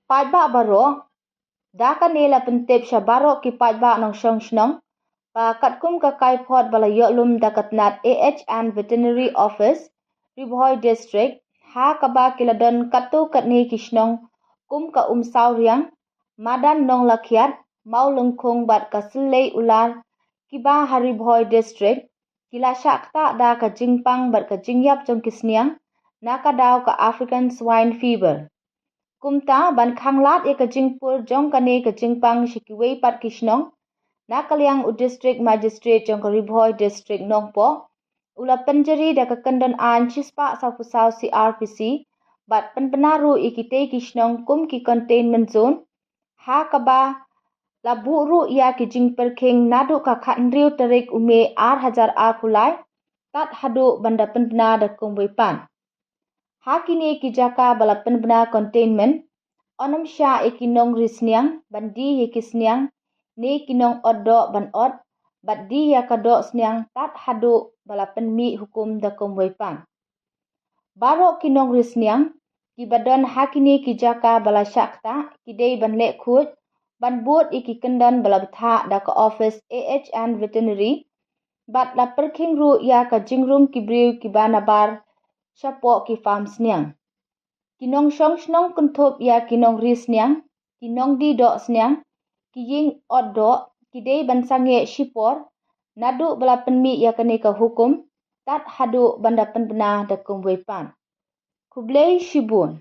Pajba baro, daka nila pentip siya baro ki pajba ng siyong pa katkum kakai pot bala yoklum dakat nat AHN Veterinary Office, Ribhoy District, ha kaba kiladon katu katni kishnong kum ka sauriang, madan nong lakiat, mau lengkung bat kasilay ular, kiba Ribhoy District, kila syakta da ka jingpang bat ka jingyap jong kisniang, nakadaw ka African Swine Fever. Kumta ban khanglat e ka jingpur jong kane ka jingpang shikiway pat kishnong, nakaliang u district magistrate jong ka Ribhoy District nongpo, ula penjeri da ka kandan an chispa sa pusaw CRPC, bat penpenaru ikite kishnong kum ki containment zone, ha kaba labu ru ia ki jingper king nadu ka khatnriu tarik ume hajar pulai, tat hadu banda penpena da kumbuipan. Ha kini ki jaka bala penpena containment, onam sya ikinong risniang, bandi hikisniang, ni kinong oddo ban od, bat di ya kadok sniang tat hadu bala penmi hukum da kumbuipan. Baro kinong risniang, ki badon hakini ki jaka bala syakta, kidei ban lek khut, ban buat iki kendan bala betha da ka office AHN Veterinary, bat la perking ru ya ka jingrum kibriu ki banabar, syapo ki farm sniang. Kinong syong snong kuntup ya kinong risniang, kinong di dok sniang, kiying oddo, kidei bansange shipor, nadu bala penmi ya kene ka hukum, tat hadu banda penbena da kumbuipan. Kublai Shibun.